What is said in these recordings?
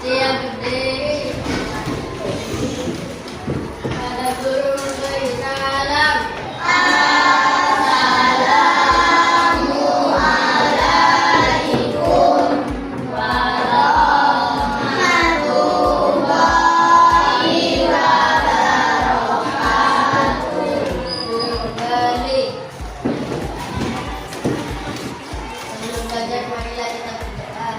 yang gede. Ada guru beri salam. Kembali. Sebelum belajar marilah kita berdoa.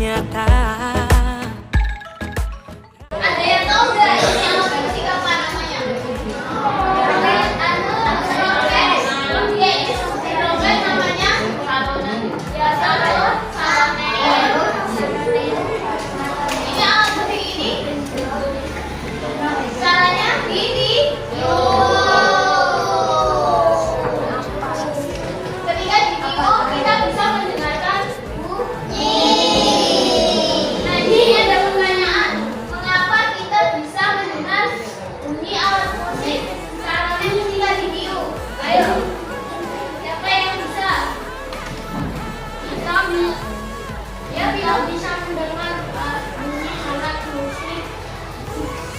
nyata. Ada yang tahu nggak ini alat musik apa namanya? Trompet, trompet. Iya, ini trompet namanya saronet. Ya, saronet. Ini alat musik ini caranya gini. Ketika ditiup kita bisa mendengarkan bunyi. Nah, ini ada pertanyaan, mengapa kita bisa mendengar bunyi alat musik saronet ketika ditiup? Ayo, siapa yang bisa? Bila bisa mendengar bunyi alat musik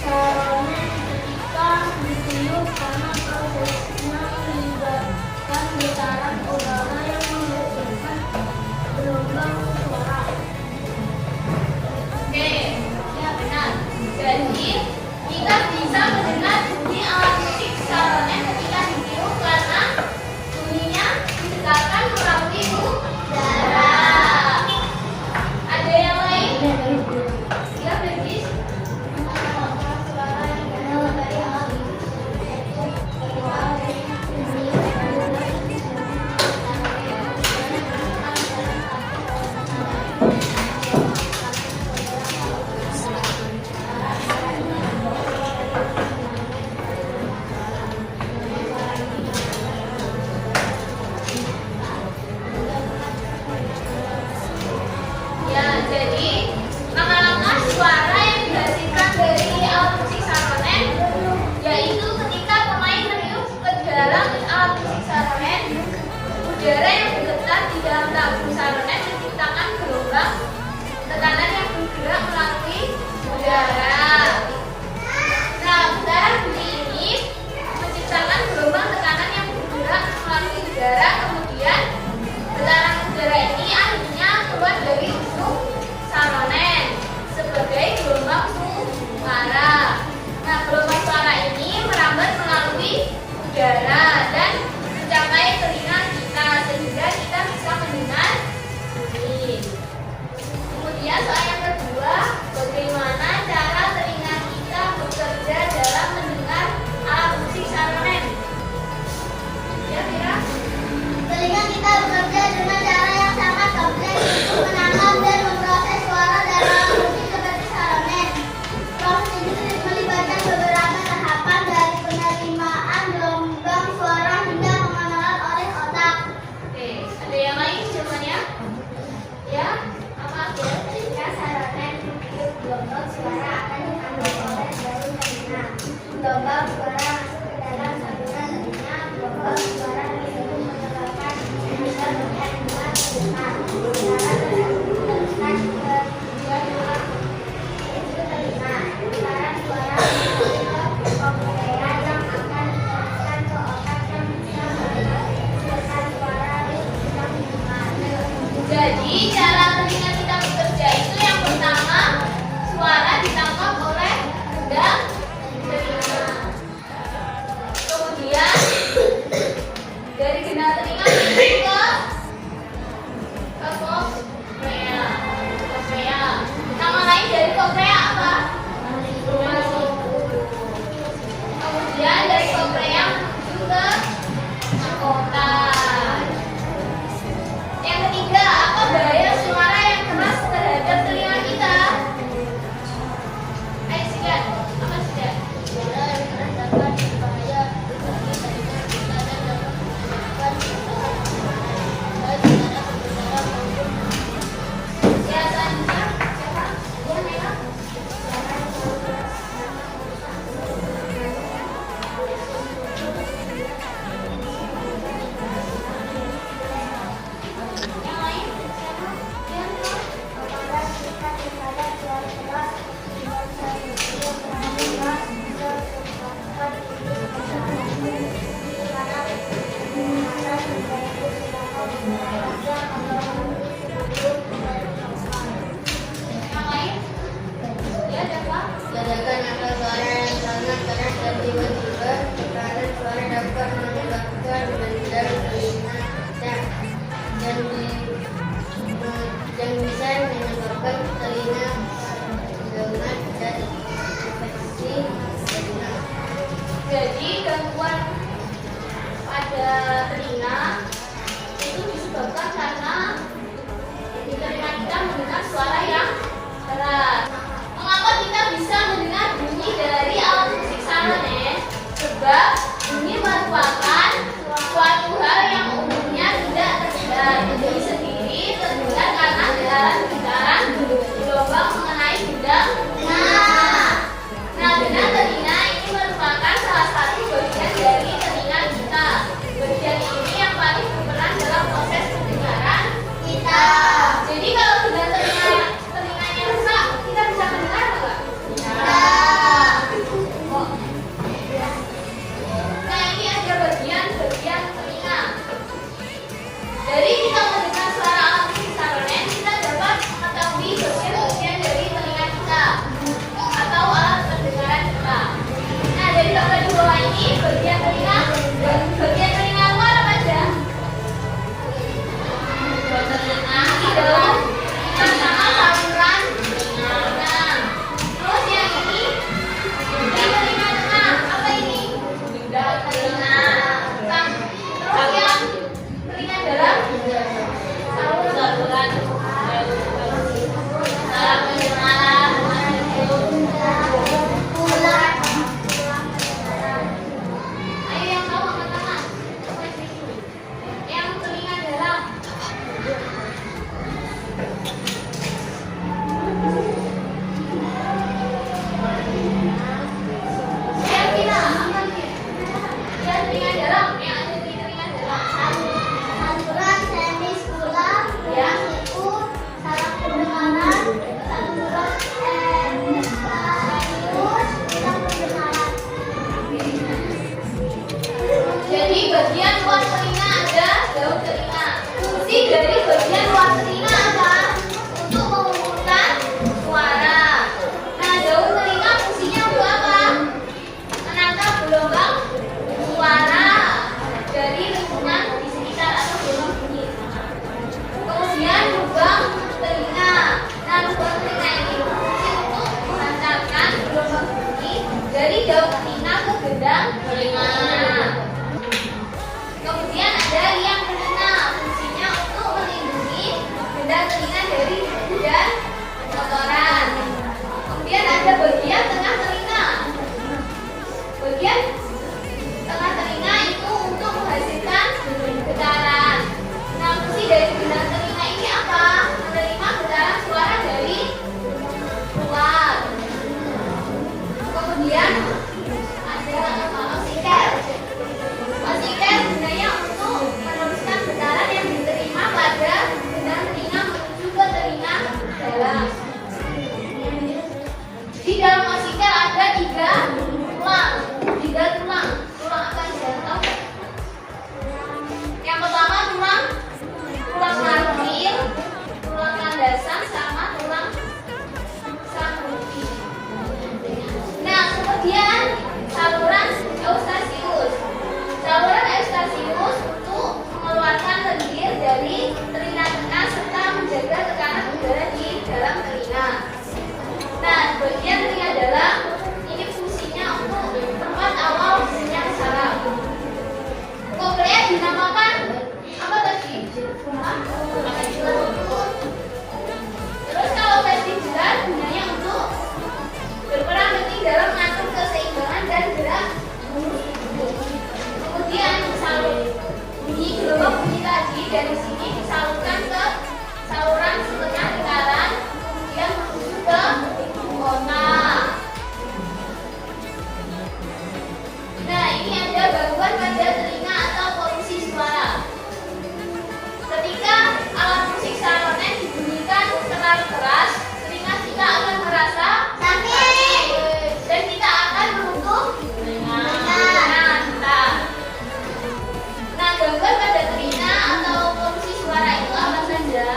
saronet ketika ditiup karena prosesnya melibatkan getaran udara yang menghasilkan gelombang suara. Oke, ya benar. Jadi kita bisa mendengar bunyi alat musik saronet ketika ditiup karena bunyinya disegarkan melalui udara. Ada Kemudian saluran Eustasius. Saluran Eustasius untuk mengeluarkan lendir dari telinga tengah serta menjaga tekanan udara di dalam telinga. Nah, bagian telinga dalam ini fungsinya untuk tempat awal sinyal saraf. Koklea dinamakan apa tadi? Terus kalau vestibular gunanya untuk berperan penting dalam mengatur keseimbangan dan gerak tubuh. Kemudian bunyi gelombang bunyi tadi dari sini disalurkan ke saluran setengah lingkaran, kemudian menuju ke otak. Nah, ini ada gangguan pada telinga atau polusi suara. Ketika alat musik saronet dibunyikan terlalu keras, telinga kita akan merasa sakit dan kita akan menutup telinga. Nah, gangguan pada telinga atau polusi suara itu apa saja?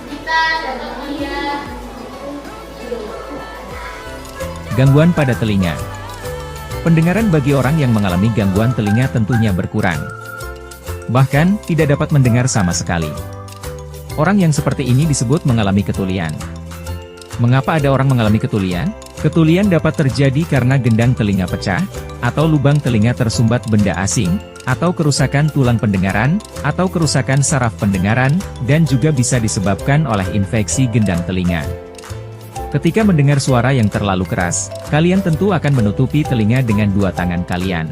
Kita dapat melihat Gangguan pada telinga. Pendengaran bagi orang yang mengalami gangguan telinga tentunya berkurang. Bahkan, tidak dapat mendengar sama sekali. Orang yang seperti ini disebut mengalami ketulian. Mengapa ada orang mengalami ketulian? Ketulian dapat terjadi karena gendang telinga pecah, atau lubang telinga tersumbat benda asing, atau kerusakan tulang pendengaran, atau kerusakan saraf pendengaran, dan juga bisa disebabkan oleh infeksi gendang telinga. Ketika mendengar suara yang terlalu keras, kalian tentu akan menutupi telinga dengan dua tangan kalian.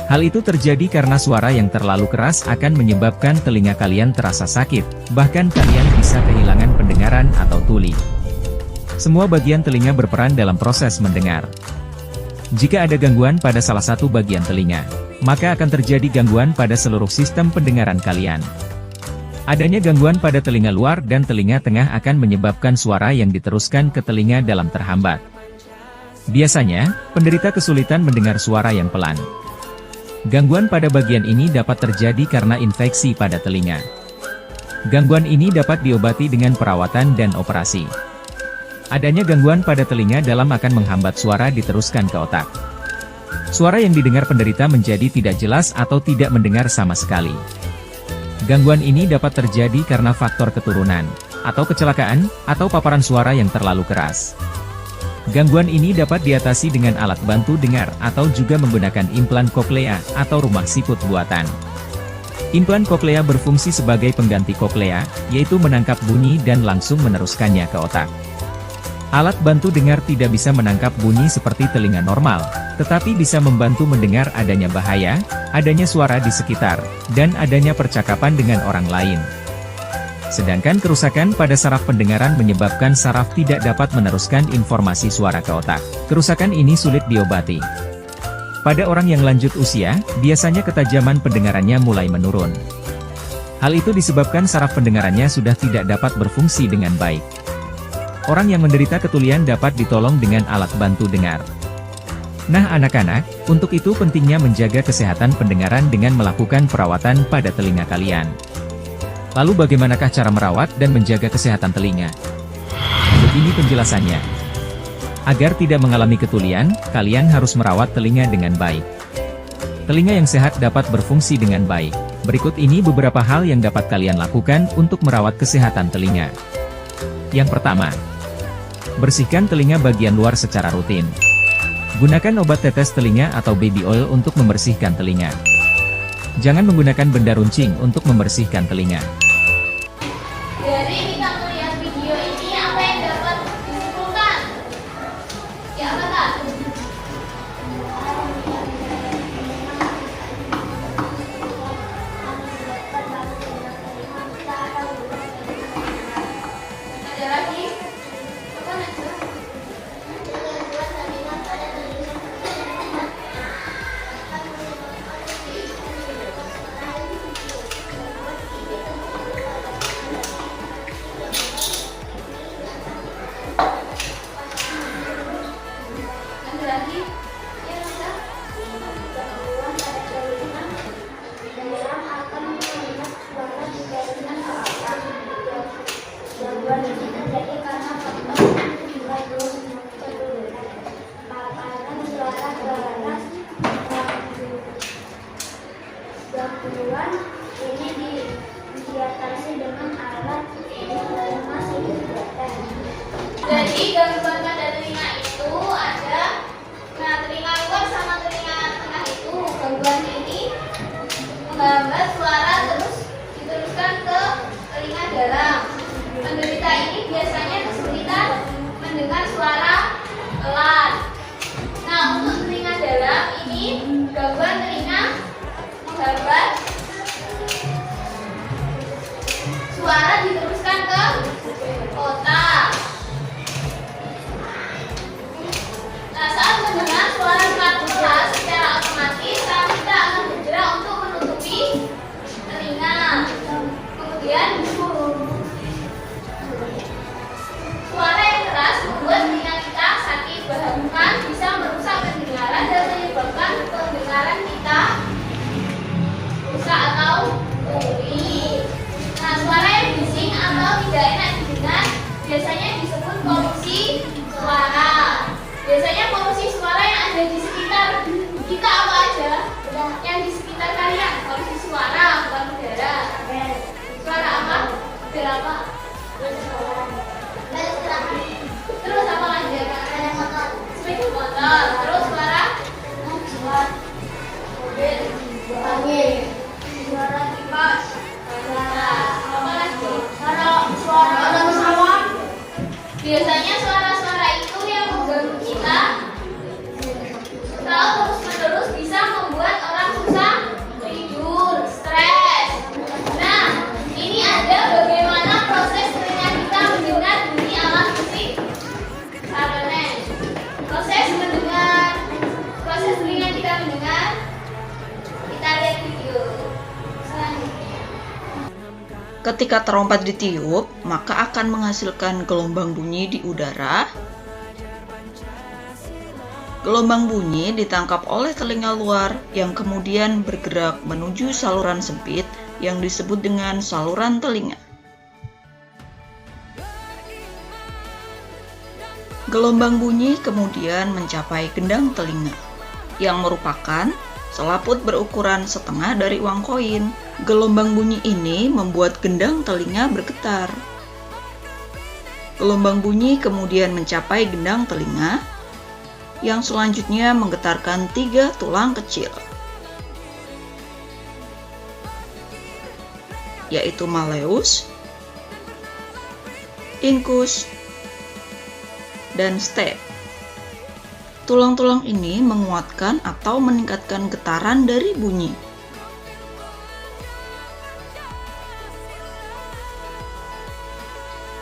Hal itu terjadi karena suara yang terlalu keras akan menyebabkan telinga kalian terasa sakit, bahkan kalian bisa kehilangan pendengaran atau tuli. Semua bagian telinga berperan dalam proses mendengar. Jika ada gangguan pada salah satu bagian telinga, maka akan terjadi gangguan pada seluruh sistem pendengaran kalian. Adanya gangguan pada telinga luar dan telinga tengah akan menyebabkan suara yang diteruskan ke telinga dalam terhambat. Biasanya, penderita kesulitan mendengar suara yang pelan. Gangguan pada bagian ini dapat terjadi karena infeksi pada telinga. Gangguan ini dapat diobati dengan perawatan dan operasi. Adanya gangguan pada telinga dalam akan menghambat suara diteruskan ke otak. Suara yang didengar penderita menjadi tidak jelas atau tidak mendengar sama sekali. Gangguan ini dapat terjadi karena faktor keturunan, atau kecelakaan, atau paparan suara yang terlalu keras. Gangguan ini dapat diatasi dengan alat bantu dengar atau juga menggunakan implan koklea atau rumah siput buatan. Implan koklea berfungsi sebagai pengganti koklea, yaitu menangkap bunyi dan langsung meneruskannya ke otak. Alat bantu dengar tidak bisa menangkap bunyi seperti telinga normal, tetapi bisa membantu mendengar adanya bahaya, adanya suara di sekitar, dan adanya percakapan dengan orang lain. Sedangkan kerusakan pada saraf pendengaran menyebabkan saraf tidak dapat meneruskan informasi suara ke otak. Kerusakan ini sulit diobati. Pada orang yang lanjut usia, biasanya ketajaman pendengarannya mulai menurun. Hal itu disebabkan saraf pendengarannya sudah tidak dapat berfungsi dengan baik. Orang yang menderita ketulian dapat ditolong dengan alat bantu dengar. Nah anak-anak, untuk itu pentingnya menjaga kesehatan pendengaran dengan melakukan perawatan pada telinga kalian. Lalu bagaimanakah cara merawat dan menjaga kesehatan telinga? Begini penjelasannya. Agar tidak mengalami ketulian, kalian harus merawat telinga dengan baik. Telinga yang sehat dapat berfungsi dengan baik. Berikut ini beberapa hal yang dapat kalian lakukan untuk merawat kesehatan telinga. Yang pertama, bersihkan telinga bagian luar secara rutin. Gunakan obat tetes telinga atau baby oil untuk membersihkan telinga. Jangan menggunakan benda runcing untuk membersihkan telinga. Dari kita melihat video ini, apa yang dapat disimpulkan? Ya, apa Kak? Ada lagi? Apa lagi? gangguan pada telinga itu ada, nah telinga luar sama telinga tengah itu gangguan ini menghambat suara terus diteruskan ke telinga dalam. Penderita ini biasanya kesulitan mendengar suara pelan. Nah, untuk telinga dalam ini gangguan telinga menghambat suara diteruskan ke otak. Nah, saat mendengar suara kartu keras secara otomatis kita akan bergerak untuk menutupi telinga. Kemudian suara yang keras membuat telinga kita sakit, bahkan bisa merusak pendengaran dan menyebabkan pendengaran kita rusak atau tuli. Nah, suara yang bising atau tidak enak didengar biasanya disebut polusi suara. Biasanya polusi suara yang ada di sekitar kita apa aja? Yang di sekitar kalian, polusi suara, bukan udara. Suara apa? Udara apa? Terus apa lagi? Ada motor. Sepeda motor. Terus suara? Mobil. Angin. Suara kipas. Apa lagi? Suara pesawat. Biasanya suara-suara itu yang mengganggu kita. Kalau terus-menerus bisa membuat orang susah tidur, stres. Nah, ini ada bagaimana proses telinga kita mendengar bunyi alat musik. Proses telinga kita mendengar. Kita lihat video selanjutnya. Ketika trompet ditiup, maka akan menghasilkan gelombang bunyi di udara. Gelombang bunyi ditangkap oleh telinga luar yang kemudian bergerak menuju saluran sempit yang disebut dengan saluran telinga. Gelombang bunyi kemudian mencapai gendang telinga, yang merupakan selaput berukuran setengah dari uang koin. Gelombang bunyi ini membuat gendang telinga bergetar. Gelombang bunyi kemudian mencapai gendang telinga, yang selanjutnya menggetarkan 3 tulang kecil, yaitu malleus, incus, dan step. Tulang-tulang ini menguatkan atau meningkatkan getaran dari bunyi.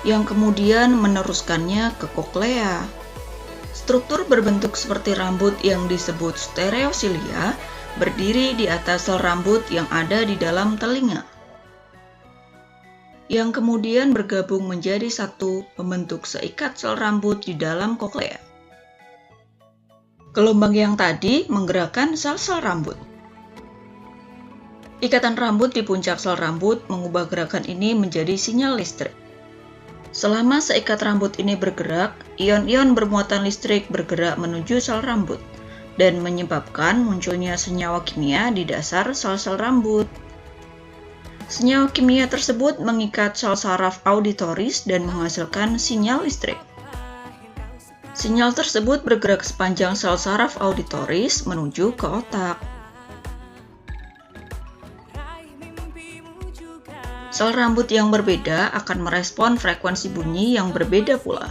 Yang kemudian meneruskannya ke koklea. Struktur berbentuk seperti rambut yang disebut stereosilia berdiri di atas sel rambut yang ada di dalam telinga, yang kemudian bergabung menjadi satu membentuk seikat sel rambut di dalam koklea. Gelombang yang tadi menggerakkan sel-sel rambut. Ikatan rambut di puncak sel rambut mengubah gerakan ini menjadi sinyal listrik. Selama seikat rambut ini bergerak, ion-ion bermuatan listrik bergerak menuju sel rambut dan menyebabkan munculnya senyawa kimia di dasar sel-sel rambut. Senyawa kimia tersebut mengikat sel saraf auditoris dan menghasilkan sinyal listrik. Sinyal tersebut bergerak sepanjang sel saraf auditoris menuju ke otak. Sel rambut yang berbeda akan merespon frekuensi bunyi yang berbeda pula.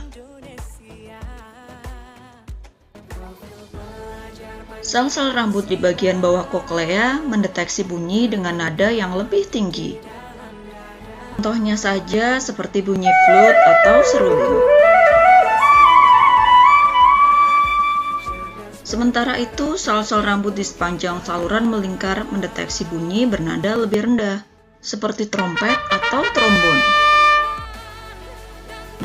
Sel-sel rambut di bagian bawah koklea mendeteksi bunyi dengan nada yang lebih tinggi. Contohnya saja seperti bunyi flute atau seruling. Sementara itu, sel-sel rambut di sepanjang saluran melingkar mendeteksi bunyi bernada lebih rendah, seperti trompet atau trombon.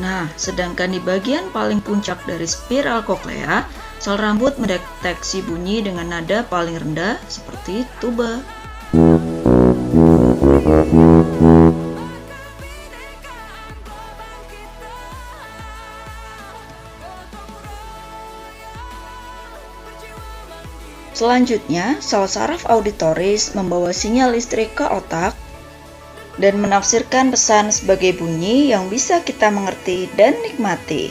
Nah, sedangkan di bagian paling puncak dari spiral koklea, sel rambut mendeteksi bunyi dengan nada paling rendah seperti tuba. Selanjutnya, sel saraf auditoris membawa sinyal listrik ke otak dan menafsirkan pesan sebagai bunyi yang bisa kita mengerti dan nikmati.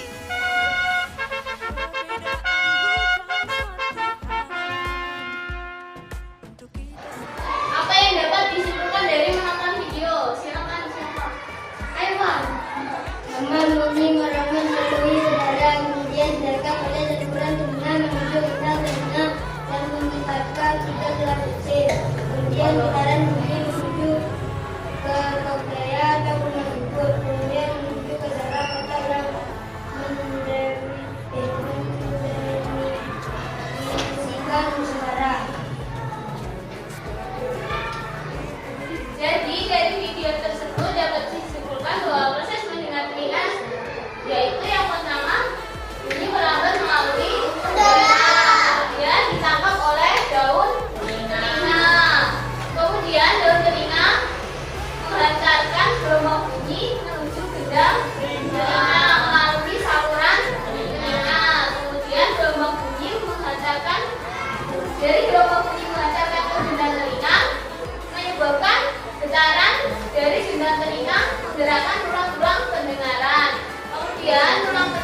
tulang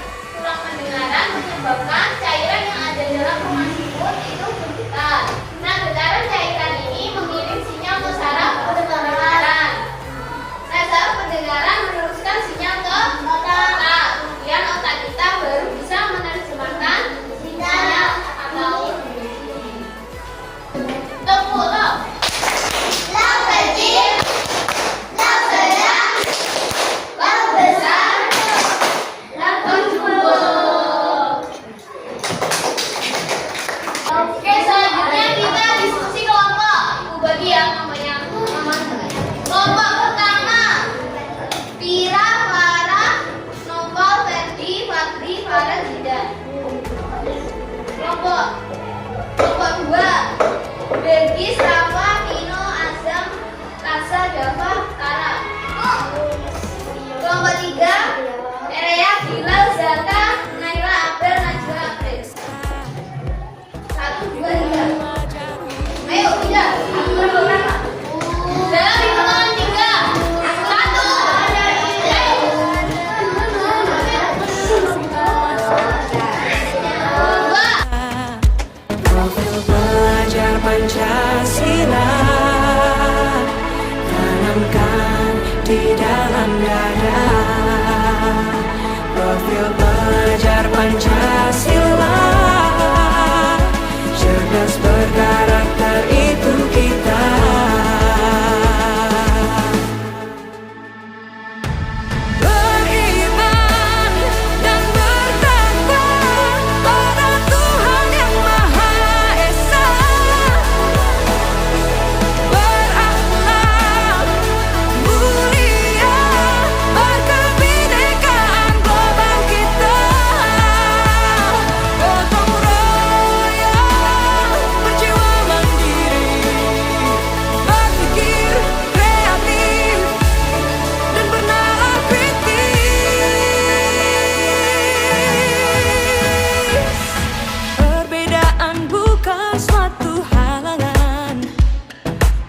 pendengaran menyebabkan cairan yang ada dalam rumah siput itu bergetar. Nah, getaran cairan ini mengirim sinyal ke saraf pendengaran. Nah, saraf pendengaran meneruskan sinyal ke otak. Kemudian otak kita baru bisa menerjemahkan sinyal atau tepuk lok. Lok kecil, lok sedang, lok besar, lok jumbo. Oke, selanjutnya kita diskusi kelompok. Ibu bagi ya namanya. Kelompok pertama, Pira, Farah, Noval, Ferdi, Fadri, Farah, Zidan. Kelompok dua, Belgis, Rafa, Nino, Azam, Kasa, Dava, Tara. Kelompok tiga, Erea, Bilal, Zaka, Naila, Abel, Najwa, April. 1, 2, 3. Ayo, pindah. Aku berapa? Dalam hitungan 3. 1. Profil pelajar Pancasila tanamkan di dalam dada. Profil pelajar Pancasila cerdas berkarakter itu kita. Beriman dan bertakwa pada Tuhan yang Maha Esa. Berakhlak mulia berkebinekaan global kita. Gotong royong berjiwa mandiri, berpikir kreatif dan bernalar kritis. Perbedaan bukan suatu halangan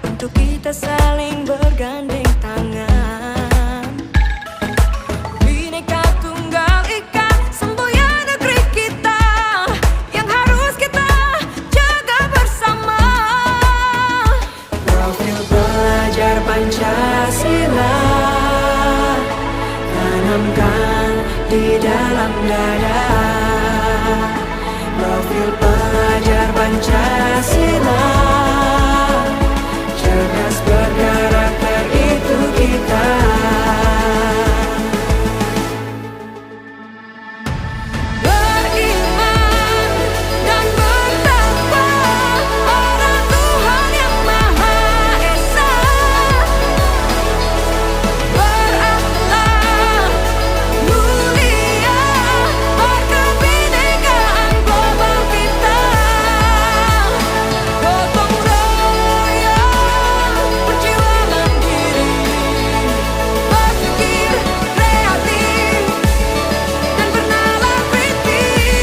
untuk kita saling bergandeng tangan. Bhinneka Tunggal Ika semboyan negeri kita yang harus kita jaga bersama. Profil pelajar Pancasila tanamkan di dalam dada. Profil pelajar Pancasila cerdas berkarakter itu kita. Beriman dan bertakwa pada Tuhan yang Maha Esa. Berakhlak mulia berkebinekaan global kita. Gotong royong berjiwa mandiri, berpikir kreatif dan bernalar kritis.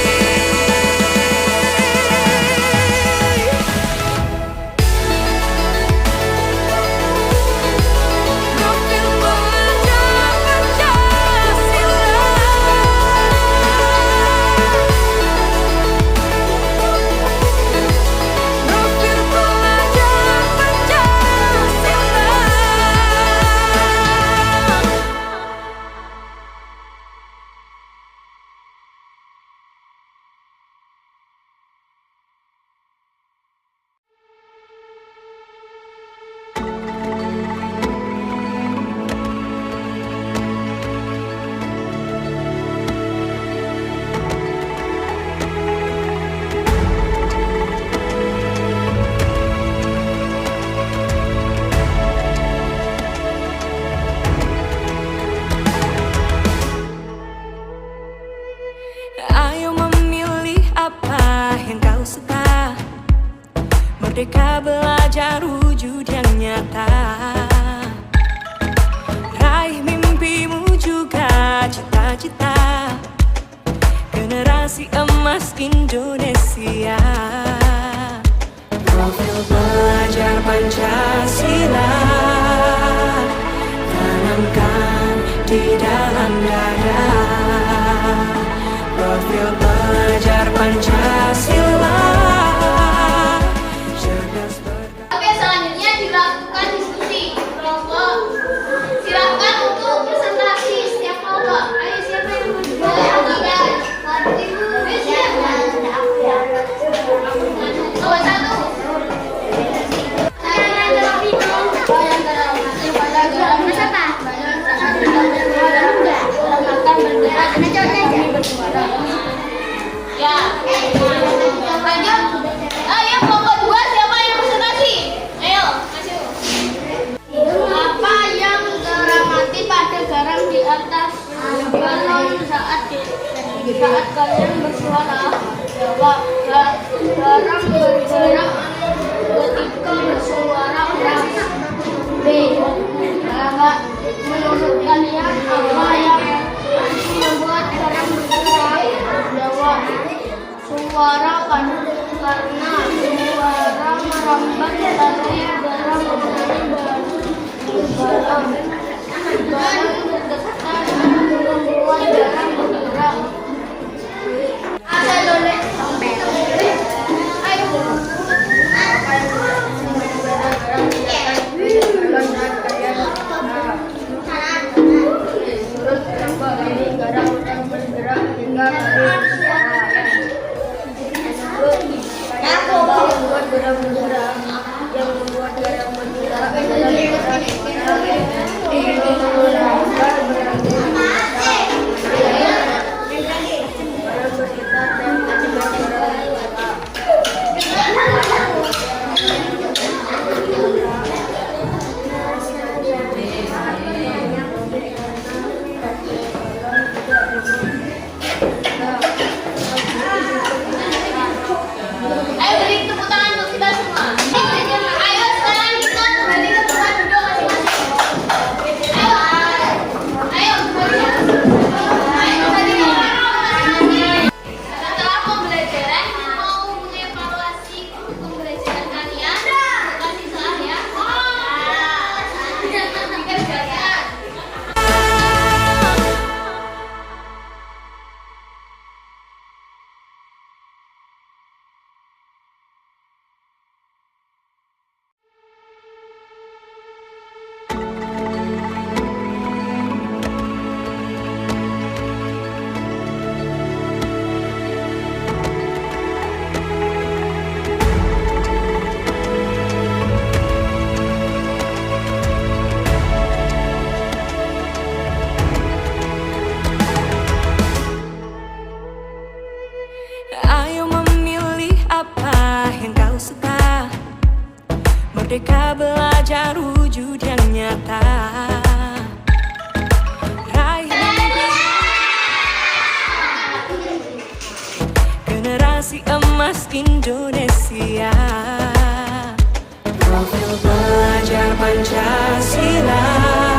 Profil pelajar Pancasila. Profil pelajar Pancasila. Ayo memilih apa yang kau suka. Merdeka belajar wujud yang nyata. Raih mimpimu juga cita-cita. Generasi emas Indonesia. Profil pelajar Pancasila tanamkan di dalam dada. Saat kalian bersuara, garam bergerak ketika bersuara keras. B. Menurut kalian apa yang membuat garam bergerak? Jawab. Suara karena suara merambat dari garam bergerak. Garam berdekatan membuat garam bergerak. Ada lolek sampai. Ayo. Garam yang bergerak hingga membuat garam bergerak, yang membuat garam bergerak. Ayo beri tepuk tangan untuk kita semua. Ayo sekarang kita kembali ke tempat duduk masing-masing. Ayo kembali. Setelah pembelajaran, kita mau mengevaluasi pembelajaran kalian. Kasih soal ya. Dikerjakan. Ayo memilih apa yang kau suka. Merdeka belajar wujud yang nyata. Raih generasi emas Indonesia. Profil belajar Pancasila.